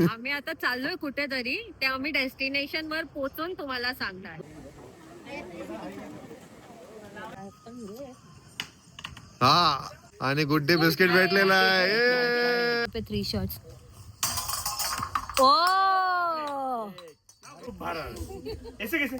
आम्ही आता चाललोय कुठेतरी, ते आम्ही डेस्टिनेशन वर पोहोचून तुम्हाला सांगणार. हा आणि गुड डे बिस्किट भेटलेला आहे. 3 शॉट्स. ओ ऐसे कैसे?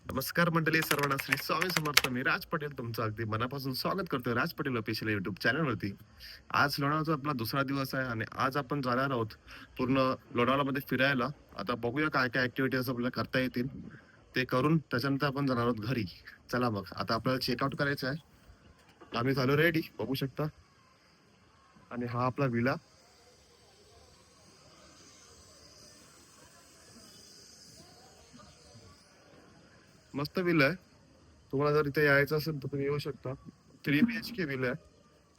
नमस्कार मंडळी सर्वांना, श्री स्वामी समर्थ. मी राज पटेल तुमचं अगदी मनापासून स्वागत करतोय राज पटेल ऑफिशियल युट्यूब चॅनलवरती. आज लोणावळाचा आपला दुसरा दिवस आहे आणि आज आपण जाणार आहोत पूर्ण लोणावळामध्ये फिरायला. आता बघूया काय काय ऍक्टिव्हिटीज आपल्याला करता येतील, ते करून त्याच्यानंतर आपण जाणार आहोत घरी. चला मग आता आपल्याला चेकआउट करायचं आहे. आम्ही झालो रेडी, बघू शकता. आणि हा आपला विला. मस्त विला आहे. तुम्हाला जर इथे यायचं असेल तर तुम्ही येऊ शकता. 3 BHK विला आहे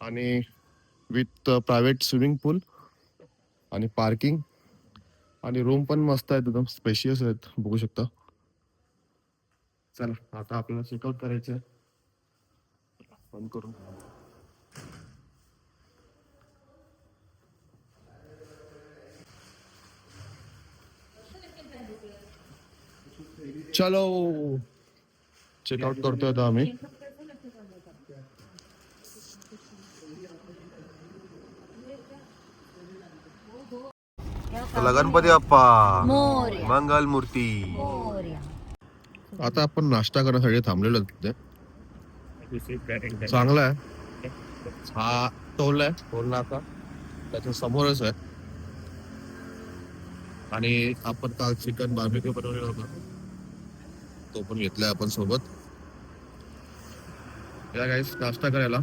आणि विथ प्रायव्हेट स्विमिंग पूल आणि पार्किंग आणि रूम पण मस्त आहेत, एकदम स्पेशियस आहेत, बघू शकता. चला आता आपल्याला चेकआउट करायचं आहे. बंद करून चलो चेकआउट करतोय आता आम्ही. गणपती बाप्पा मोरया. मंगल मूर्ती. आता आपण नाश्ता करण्यासाठी थांबलेलो तिथे. चांगला आहे हा टोल आहे, टोल नाका त्याच्या समोरच आहे. आणि आपण काल चिकन बार्बिक्यू बनवलेला होता, तो पण घेतलाय आपण सोबत. या गाईस नाश्ता करायला.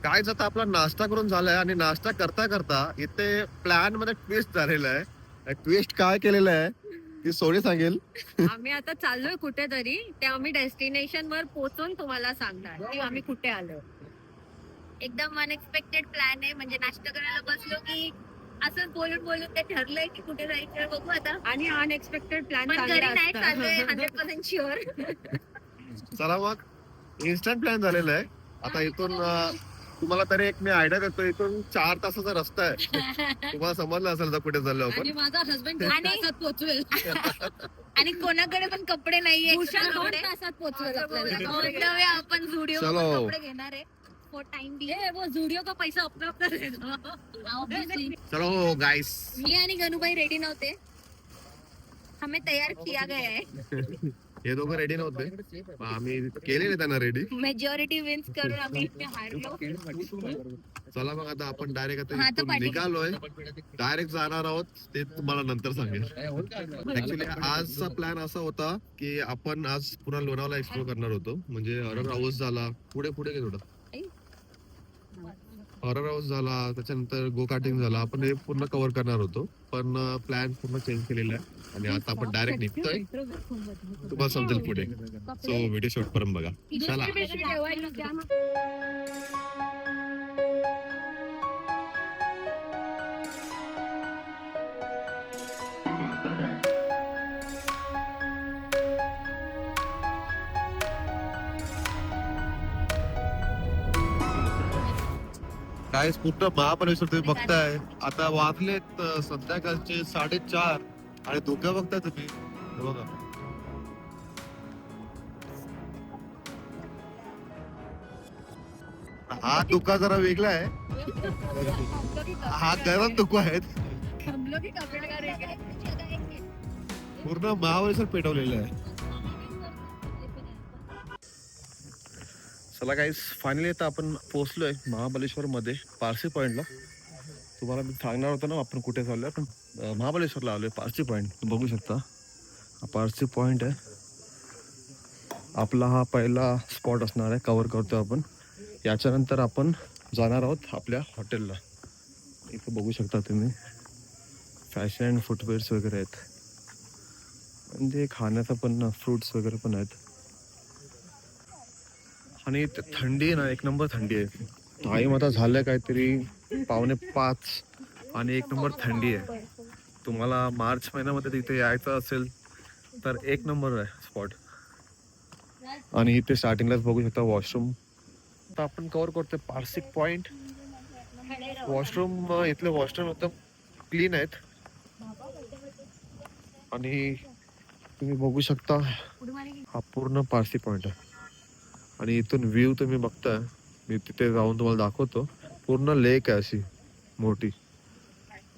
काय जाता आपला नाश्ता करून झालाय आणि नाश्ता करता करता इथे प्लॅन मध्ये ट्विस्ट झालेला आहे. ट्विस्ट काय केलेलं आहे ती सोनी सांगेल. आम्ही आता चाललोय कुठेतरी, ते आम्ही डेस्टिनेशन वर पोहोचून तुम्हाला सांगणार की आम्ही कुठे आलो. एकदम अनएक्सपेक्टेड प्लॅन आहे. म्हणजे नाश्ता करायला बसलो की असंच बोलून बोलून ते ठरलंय की कुठे जायचं बघू आता. आणि अनएक्सपेक्टेड प्लॅन पण घरी नाही चाललोय 100% शुअर. चला मग इन्स्टंट प्लॅन झालेला आहे. आता इथून तुम्हाला तरी एक मी आयडिया देतो. इथून 4 तासाचा रस्ता आहे. तुम्हाला समजलं असेल तर कुठे चाललो आपण. आणि माझा हसबंड 2 तासात पोहोचवेल. आणि कोणाकडे पण कपडे नाहीये. 2 तासात पोहोचवेल आपल्याला. आपण झुडिओ कपडे घेणार आहे. फॉर टाइम दिए वो झुडिओ का पैसा अपना अपना देगा. चलो गाइस, मी आणि गणूबाई रेडी नव्हते. हमें तयार किया गया है. हे दोघं रेडी नव्हते, आम्ही केलेले त्यांना रेडी. मेजॉरिटी विन्स करून आम्ही इथे हारलो. चला मग आता आपण डायरेक्ट आता इथून निघालोय. डायरेक्ट जाणार आहोत, ते तुम्हाला नंतर सांगेल. ऍक्च्युली आजचा प्लॅन असा होता की आपण आज पुन्हा लोणावळा एक्सप्लोर करणार होतो. म्हणजे हॉरर हाऊस झाला, पुढे पुढे गे थोडं. हॉरर हाऊस झाला, त्याच्यानंतर गो कार्टिंग झाला. आपण हे पूर्ण कव्हर करणार होतो, पण प्लॅन पूर्ण चेंज केलेला आहे आणि आता आपण डायरेक्ट निघतोय. तुम्हाला समजेल पुढे. सो व्हिडिओ शूट करून बघा. चला. काय पूर्ण महाबळेश्वर तुम्ही बघताय. आता वाजलेत संध्याकाळचे 4:30 आणि धुकं बघताय तुम्ही. बघा हा धुका जरा वेगळा आहे. हा गरम धुका आहे. पूर्ण महाबळेश्वर पेटवलेलं आहे. चला गाईस, फायनली आता आपण पोहोचलोय महाबळेश्वर मध्ये, पारसी पॉइंटला. तुम्हाला मी सांगणार होतो ना आपण कुठे चाललोय. आपण महाबळेश्वरला आलोय, पारसी पॉइंट. बघू शकता हा पारसी पॉइंट आहे आपला. हा पहिला स्पॉट असणार आहे, कव्हर करतो आपण. याच्यानंतर आपण जाणार आहोत आपल्या हॉटेलला. इथं बघू शकता तुम्ही फॅशन अँड फुटवेअर्स वगैरे आहेत. म्हणजे खाण्याचं पण, फ्रुट्स वगैरे पण आहेत. आणि थंडी आहे ना, 1 नंबर थंडी आहे. टाईम आता झालंय काहीतरी 4:45 आणि 1 नंबर थंडी आहे. तुम्हाला मार्च महिन्यामध्ये तिथे यायचं असेल तर एक नंबर आहे स्पॉट. आणि इथे स्टार्टिंगलाच बघू शकता वॉशरूम. आता आपण कव्हर करतोय पारसिक पॉइंट. वॉशरूम इथले वॉशरूम एकदम क्लीन आहेत आणि तुम्ही बघू शकता हा पूर्ण पारसी पॉइंट आहे. आणि इथून व्ह्यू तुम्ही बघताय, मी तिथे जाऊन तुम्हाला दाखवतो. पूर्ण लेक आहे अशी मोठी.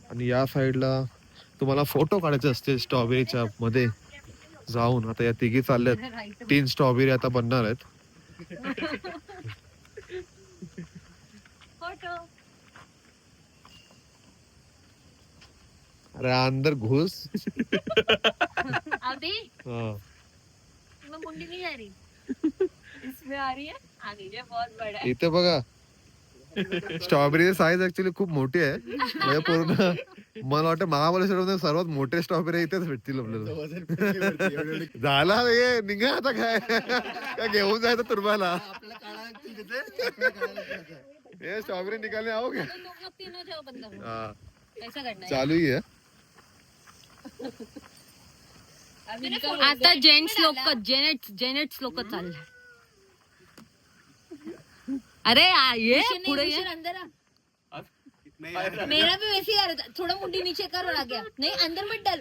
आणि या साईडला तुम्हाला फोटो काढायचे असते स्ट्रॉबेरीच्या मध्ये जाऊन. आता या तिघी चालल्यात, 3 स्ट्रॉबेरी आता बनणार आहेत. अरे अंदर घुस. अभी हाँ. मैं मुंडी नहीं जा रही इसमें आ रही है आगे ये बहुत बड़ा है. इथे बघा स्ट्रॉबेरीची साईज ऍक्च्युली खूप मोठी आहे. म्हणजे पूर्ण मला वाटतं महाबळेश्वर सर्वात मोठे स्ट्रॉबेरी इथेच भेटतील आपल्याला. झाला हे निघा आता काय काय घेऊन जायचं तुरबाला. हे स्ट्रॉबेरी निकालने आओ क्या? तुम लोग तीनों जाओ बंदा हाँ, कैसा करना है चालू ही आहे. आता जेंट्स लोक चालले. अरे ये पुढे ये. अंदर आ. मेरा भी वैसे ही आ रहा था, थोड़ा मुंडी नीचे कर और आ गया. नहीं अंदर मत डाल.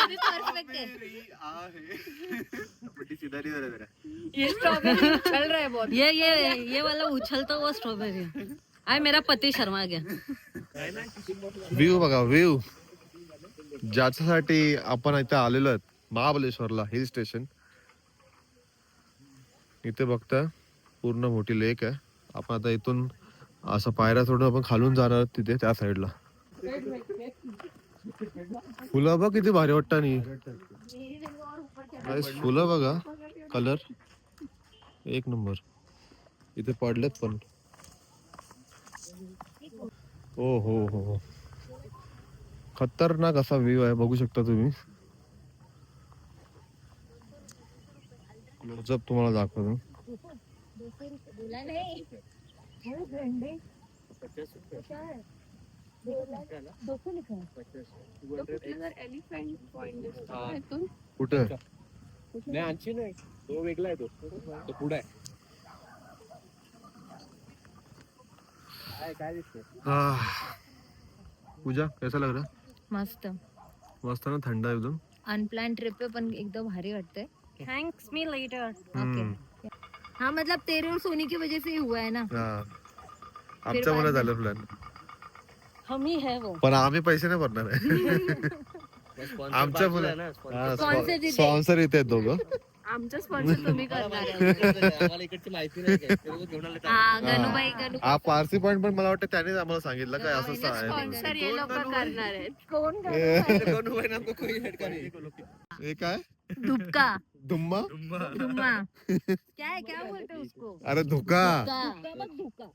अभी परफेक्ट है. ये स्ट्रॉबेरी उछल रहा है बहुत. ये वाला उछलता हुआ स्ट्रॉबेरी आहे. मेरा पती शर्मा गया. व्ह्यू बघा व्ह्यू, ज्याच्यासाठी आपण इथे आलेलो आहेत महाबळेश्वरला हिल स्टेशन. इथे बघता पूर्ण मोठी लेक आहे. आपण आता इथून असं पायऱ्या सोडून आपण खालून जाणार आहोत तिथे त्या साईडला. फुलं बघ किती भारी वाटतं. आणि फुलं बघा, कलर एक नंबर. इथे पडलेत पण. ओ हो हो, खतरनाक असा व्ह्यू आहे, बघू शकता तुम्ही. क्लोजअप तुम्हाला दाखवतो. कुठे तो वेगळा आहे, तो पुढे आहे. काय दिसतंय? पूजा कैसा लग रहा? मस्त. मस्त ना, थंड आहे एकदम. अनप्लान ट्रिप पे पण एकदम भारी वाटतंय. Thanks me later. हम्म. हाँ मतलब तेरे और सोनी की वजह से ही हुआ है ना. हा. आमच्या मला झालं प्लॅन, हम ही है वो. पण आम्ही पैसे नाही भरणार आहे. आमच्या स्पॉन्सर इथे आहेत दोघं. आमचं स्पॉन्सर तुम्ही करणार आहे. आम्हाला इकडची माहिती नाही काय. ते लोकं घेऊन आले तर. हा गणूबाई गणू हा पारसी पॉइंट पण मला वाटतं त्यानेच आम्हाला सांगितलं काय असं आहे. स्पॉन्सर ये लोक करणार आहेत. कोण गणू भाई नाम को कोई लड़का नहीं. हे काय धुपका धुम्मा? धुम्मा क्या है, क्या बोलते हैं उसको. अरे धोका. धुका.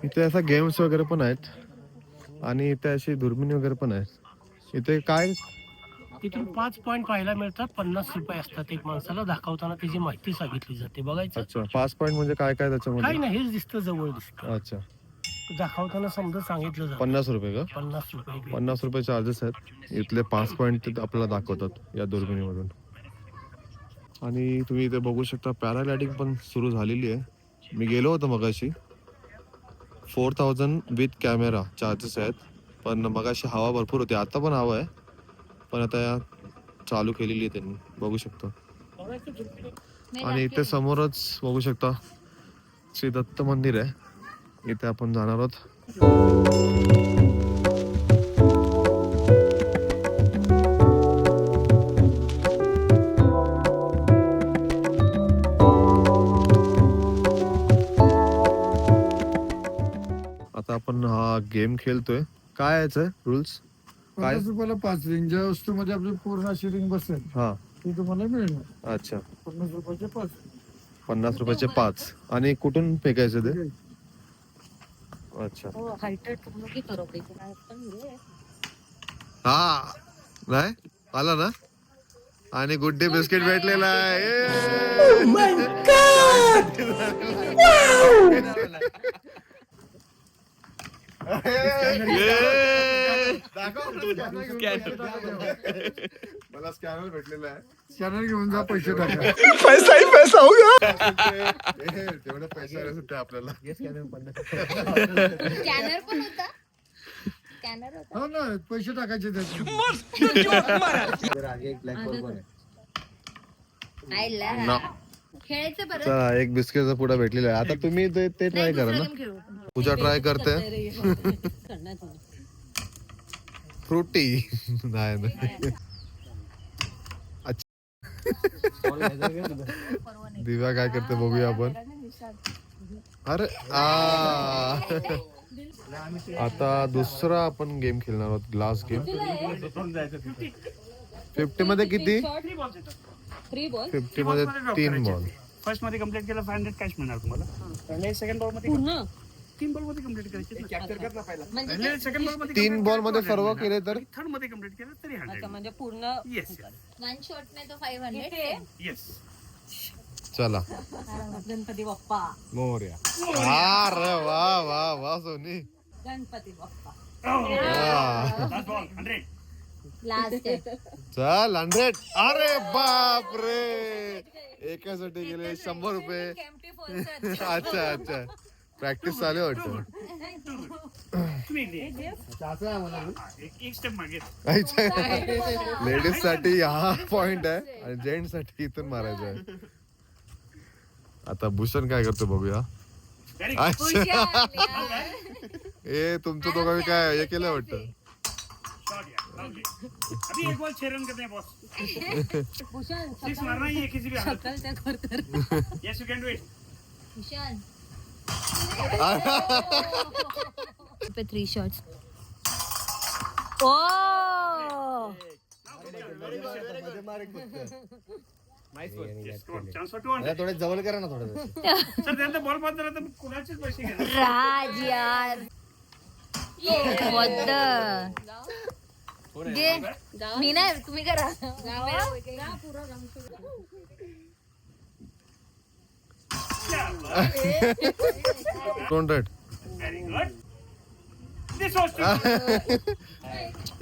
इथे असा गेम्स वगैरे पण आहेत आणि इथे अशी दुर्बिणी वगैरे पण आहेत. इथे काय तिथून 5 पॉईंट पाहायला मिळतात. 50 रुपये असतात एक माणसाला. दाखवताना त्याची माहिती सांगितली जाते. बघायचं अच्छा 5 पॉइंट म्हणजे काय काय त्याच्यामध्ये? काही नाही, हेच दिसतं, जवळ दिसतं. अच्छा दाखवताना समजा सांगितलं जातं. 50 रुपये का? 50 रुपये. 50 रुपये चार्जेस आहेत. इथले 5 पॉइंट आपल्याला दाखवतात या दुर्बिणीमधून. आणि तुम्ही इथे बघू शकता पॅराग्लायडिंग पण सुरू झालेली आहे. मी गेलो होतो मगाशी. 4000 विथ कॅमेरा चार्जेस आहेत. पण मगाशी हवा भरपूर होती, आता पण हवा आहे, पण आता चालू केलेली आहे त्यांनी, बघू शकता. आणि इथे समोरच बघू शकता श्री दत्त मंदिर आहे. इथे आपण जाणार आहोत. आता आपण हा गेम खेळतोय. काय याचं रूल्स? काय 50 रुपयाला 5 रिंग. ज्या वस्तूमध्ये आपली पूर्ण अशी रिंग बसेल हा ती ती तुम्हाला मिळेल अच्छा 50 रुपयाचे 5. 50 रुपयाचे 5. आणि कुठून फेकायचं ते? अच्छा हा नाही आला ना. आणि गुड डे बिस्किट भेटलेला आहे. मला स्कॅनर भेटलेला आहे. चॅनल घेऊन जा, पैसे टाका. पैसा ही पैसा होगा. तेवढे पैसे आले सुद्धा आपल्याला. स्कॅनर पण होता. स्कॅनर होता. हो ना, पैसे टाकायचे त्याचे. आगे एक ब्लॅक बॉल पण आहे. आयला. ना. खेळायचं परत. चला एक बिस्किटचा पुडा भेटलेला आहे. आता तुम्ही ते ट्राय करा ना. पूजा ट्राय करते. फ्रुटी नाही. दिव्या काय करते बघूया आपण. अरे आता दुसरा आपण गेम खेळणार आहोत, ग्लास गेम. 50 मध्ये किती? 50 मध्ये 3 बॉल. फर्स्ट मध्ये कंप्लीट केलं 500 कॅश मिळणार तुम्हाला. आणि सेकंड बॉल मध्ये पूर्ण 3 बॉल मध्ये कंप्लीट करायचे. कॅप्चर कर ना पहिला. म्हणजे सेकंड बॉल मध्ये 3 बॉल मध्ये सर्व केले तर थर्ड मध्ये कंप्लीट केलं तरी 100. म्हणजे पूर्ण येस वन शॉट ने तो 500. येस. चला गणपती बाप्पा. मोर्या. अरे वा वा वा Soni. Ganpati Bappa. Last ball 100. Last चल 100. अरे बाप रे, एकासाठी गेले 100 रुपये. अच्छा अच्छा, प्रॅक्टिस चालू आहे वाटतं. एक स्टेप मागे. लेडीज साठी हा पॉइंट आहे आणि जेंट्स साठी इथून मारायचं आहे. आता भूषण काय करतो बघूया. अच्छा, हे तुमचं दोघांनी काय हे केलं वाटतं. अभी एक बॉल 6 रन करते हैं बॉस. भूषण 6 मारना ही है किसी भी हालत. सकल त्या कर. Yes you can do it. Bhushan पे 3 शॉट्स. ओ चान्स फॉर 200. थोडे जवळ करा ना थोडं. सर त्यांचा बॉल बाद झाला तर कुणाचेच पैसे घेणार. राज यार. घे. मी नाही, तुम्ही करा. 200. Very good. दिस वॉज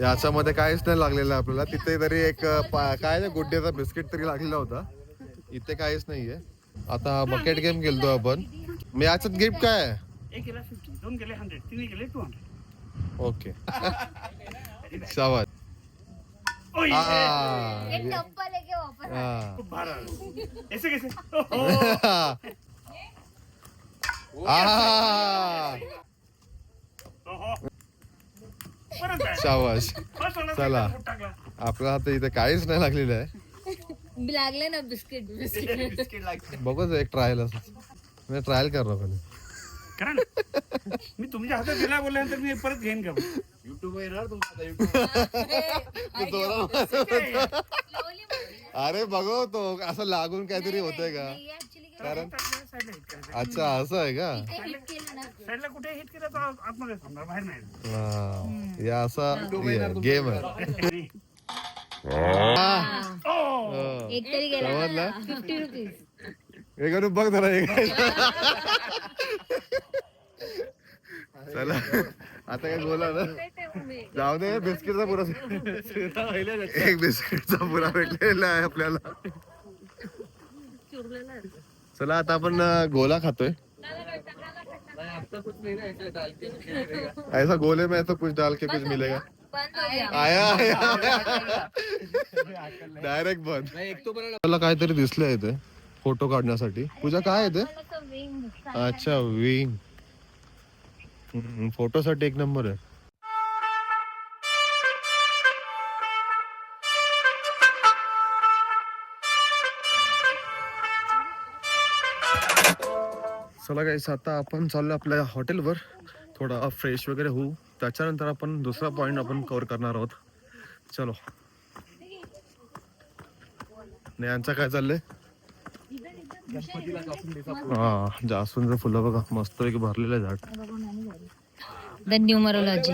याच्यामध्ये काहीच नाही लागलेलं आपल्याला. तिथे तरी एक काय गुड्डेचा बिस्किट तरी लागलेला होता. इथे काहीच नाहीये. आता बकेट गेम खेळतो आपण. मी याच्यात गिफ्ट काय आहे? एक केला 50, 2 केले 100, 3 केले 200. ओके शाबाश. ओय एक टप्पा लेके वापस. हा. खूप भार ऐसे कैसे. परत आहे. शाबाश. फर्स्ट वाला चला. फुट टाकला. आपल्याला आता इथे काहीच नाही लागलेलं आहे. लागले ना बिस्किट. बिस्किट लागते. बघूच एक ट्रायल असं मी ट्रायल करणार पण. करा ना. मी तुमच्या हातात दिला बोलल्यानंतर मी परत घेईन का. युट्यूब येणार तुमचा युट्यूब. अरे बघो तो असं लागून काहीतरी होतंय का. कारण अच्छा असं आहे का. साईडला कुठे हिट केलं तर आतमध्ये थांबणार, बाहेर नाही. हा, या असा गेम आहे. एक तरी गेला. समजलं? 50 रुपीज. हे करून बघ जरा एक. चला आता काय बोला ना. जाऊ दे, बिस्किटचा पुरा एक बिस्किटचा पुरा भेटलेला आहे आपल्याला. चला आता आपण गोला खातोय. ऐसा गोले में तो कुछ डाल के कुछ मिलेगा. आया डायरेक्ट बंद. एक तो बनवला. मला काहीतरी दिसलंय इथे फोटो काढण्यासाठी. पूजा काय आहे ते? अच्छा विंग. फोटो साठी एक नंबर आहे. चला गाईस, आता आपण चाललो आपल्या हॉटेलवर. थोडा फ्रेश वगैरे होऊ, त्याच्यानंतर आपण दुसरा पॉइंट आपण कव्हर करणार आहोत. चलो. आणि यांचं काय चाललंय? गणपतीला जासून दिसा हा, जास्वंद फुलं बघा मस्त एक भरलेलं झाड. The numerology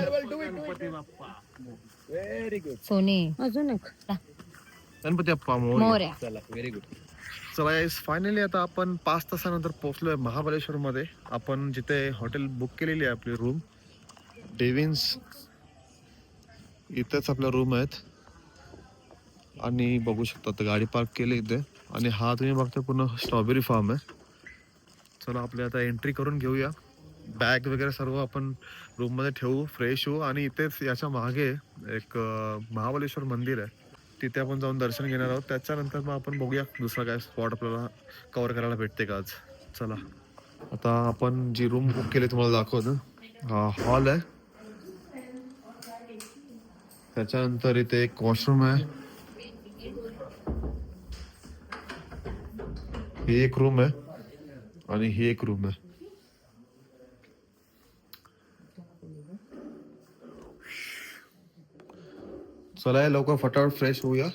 very good. Soni अजून एक गणपती अप्पा मोरया. मोऱ्या. चला व्हेरी गुड. चला गाईस, फायनली आता आपण 5 तासानंतर पोहोचलोय महाबळेश्वर मध्ये. आपण जिथे हॉटेल बुक केलेली आहे आपली रूम डेव्हिन्स, इथेच आपल्या रूम आहेत. आणि बघू शकता आता गाडी पार्क केली इथे. आणि हा तुम्ही बघता पूर्ण स्ट्रॉबेरी फार्म आहे. चला आपल्या आता एंट्री करून घेऊया. बॅग वगैरे सर्व आपण रूम मध्ये ठेवू, फ्रेश होऊ. आणि इथेच याच्या मागे एक महाबळेश्वर मंदिर आहे, तिथे आपण जाऊन दर्शन घेणार आहोत. त्याच्यानंतर मग आपण बघूया दुसरा काय स्पॉट आपल्याला कव्हर करायला भेटते का आज. चला आता आपण जी रूम बुक केली तुम्हाला दाखवतो. हा हॉल आहे, त्याच्यानंतर इथे एक वॉशरूम आहे, ही एक रूम आहे आणि ही एक रूम आहे. चला या लवकर फटाफट फ्रेश होऊया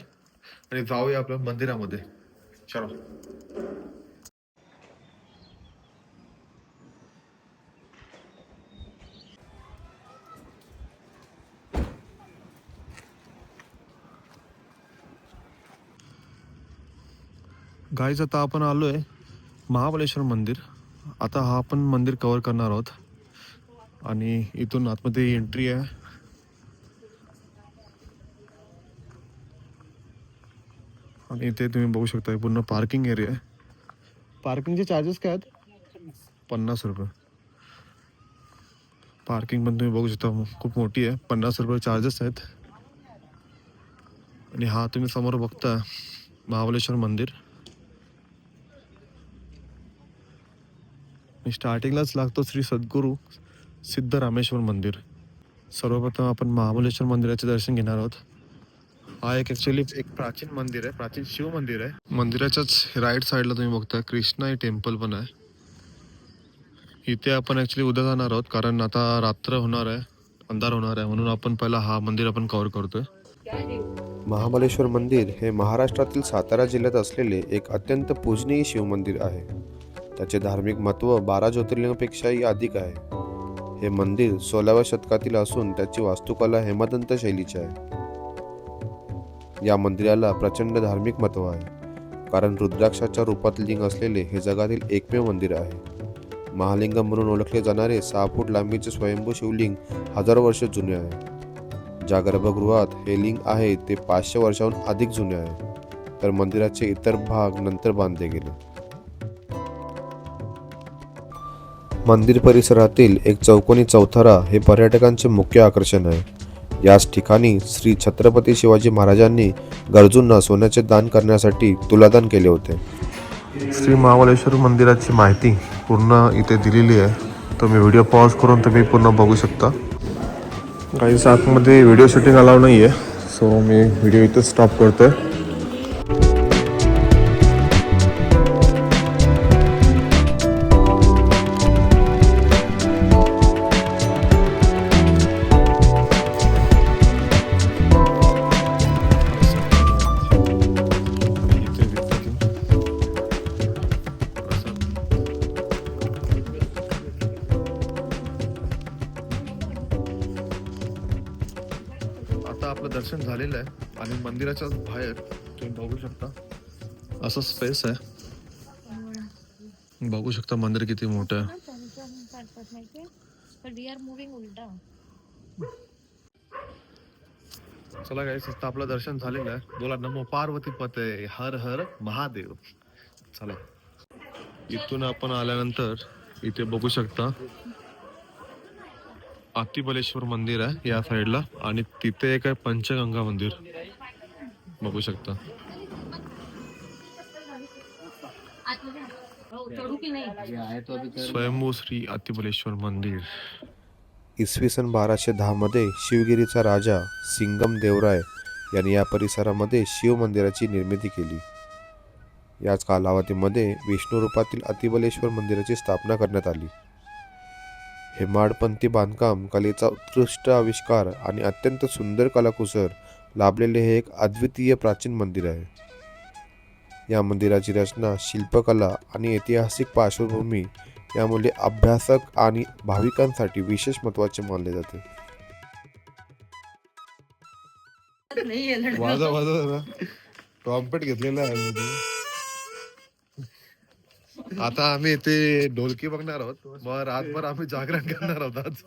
आणि जाऊया आपल्या मंदिरामध्ये. चला गाईज, आता आपण आलोय महाबळेश्वर मंदिर. आता हा आपण मंदिर कव्हर करणार आहोत आणि इथून आतमध्ये एंट्री आहे. आणि इथे तुम्ही बघू शकता पूर्ण पार्किंग एरिया आहे. पार्किंगचे चार्जेस काय आहेत? 50 रुपये. पार्किंग पण तुम्ही बघू शकता खूप मोठी आहे. 50 रुपये चार्जेस आहेत. आणि हा तुम्ही समोर बघता महाबळेश्वर मंदिर. स्टार्टिंगलाच लागतो श्री सद्गुरू सिद्धरामेश्वर मंदिर. सर्वप्रथम आपण महाबळेश्वर मंदिराचे दर्शन घेणार आहोत. हा ऍक्च्युली एक प्राचीन मंदिर आहे, प्राचीन शिव मंदिर आहे. मंदिराच्याच राईट साईडला तुम्ही बघता कृष्णाई टेम्पल पण आहे. इथे आपण ऍक्च्युली उद्या जाणार आहोत कारण आता रात्र होणार आहे, अंधार होणार आहे, म्हणून आपण पहिला हा मंदिर आपण कव्हर करतोय. महाबळेश्वर मंदिर हे महाराष्ट्रातील सातारा जिल्ह्यात असलेले एक अत्यंत पूजनीय शिवमंदिर आहे. त्याचे धार्मिक महत्त्व 12 ज्योतिर्लिंगापेक्षाही अधिक आहे. हे मंदिर 16व्या शतकातील असून त्याची वास्तुकला हेमदंत शैलीची आहे. या मंदिराला प्रचंड धार्मिक महत्त्व आहे कारण रुद्राक्षाच्या रूपात लिंग असलेले हे जगातील एकमेव मंदिर आहे. महालिंगम म्हणून ओळखले जाणारे 6 फूट लांबीचे स्वयंभू शिवलिंग हजारो वर्ष जुने आहे. ज्या गर्भगृहात हे लिंग आहे ते 500 वर्षाहून अधिक जुने आहे, तर मंदिराचे इतर भाग नंतर बांधले गेले. मंदिर परिसरातील एक चौकोनी चौथरा हे पर्यटकांचे मुख्य आकर्षण आहे. याच ठिकाणी श्री छत्रपती शिवाजी महाराजांनी गरजूंना सोन्याचे दान करण्यासाठी तुलादान केले होते. श्री महाबळेश्वर मंदिराची माहिती पूर्ण इथे दिलेली आहे. तुम्ही व्हिडिओ पॉज करून तुम्ही पूर्ण बघू शकता. काही आतमध्ये व्हिडिओ शूटिंग अलाव नाही आहे, सो मी व्हिडिओ इथे स्टॉप करतोय. आता आपलं दर्शन झालेलं आहे आणि मंदिराच्या बाहेर तुम्ही बघू शकता असं स्पेस आहे. बघू शकता मंदिर किती मोठं आहे. चला गाईस, आता आपलं दर्शन झालेलं आहे. बोला नमो पार्वती पते हर हर महादेव. चला इथून आपण आल्यानंतर इथे बघू शकता अतिबलेश्वर मंदिर आहे या साईडला आणि तिथे एक आहे पंचगंगा मंदिर बघू शकता. स्वयंभू श्री अतिबलेश्वर मंदिर. इसवी सन 1210 मध्ये शिवगिरीचा राजा सिंगम देवराय यांनी या परिसरामध्ये शिव मंदिराची निर्मिती केली. याच कालावधीमध्ये विष्णू रूपातील अतिबलेश्वर मंदिराची स्थापना करण्यात आली. हेमाडपंथी बांधकाम कलेचा उत्कृष्ट आविष्कार आणि अत्यंत सुंदर कलाकुसर लाभलेले हे एक अद्वितीय प्राचीन मंदिर आहे. या मंदिराची रचना, शिल्पकला आणि ऐतिहासिक पार्श्वभूमी यामुळे अभ्यासक आणि भाविकांसाठी विशेष महत्त्वाचे मानले जाते. वाजव वाजव ट्रॉम्पेट घेतलेला आहे आम्ही. आता आम्ही इथे ढोलकी बघणार आहोत, मग रातभर आम्ही जागरण करणार आहोत आज.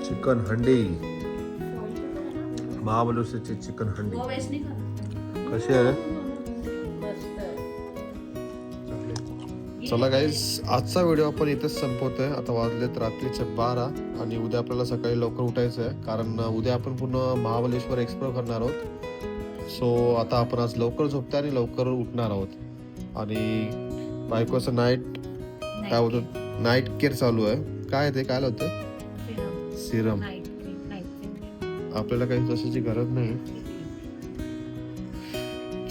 चिकन हंडी, महाबलेश्वरची चिकन हंडी कशी आहे? चला गाईज, आजचा व्हिडिओ आपण इथेच संपवतोय. आता वाजलेत रात्रीचे 12 आणि उद्या आपल्याला सकाळी लवकर उठायचं आहे, कारण उद्या आपण पुन्हा महाबलेश्वर एक्सप्लोर करणार आहोत. सो आता आपण आज लवकर झोपतोय आणि लवकर उठणार आहोत. आणि बायकोचं काय होतं, नाईट केअर चालू आहे. काय ते काय होतं? सिरम. आपल्याला काही तशाची गरज नाही.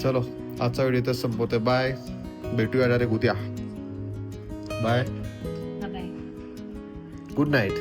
चलो, आजचा व्हिडिओ इथेच संपवतोय. बाय, भेटूया डायरेक्ट उद्या. Bye, good night.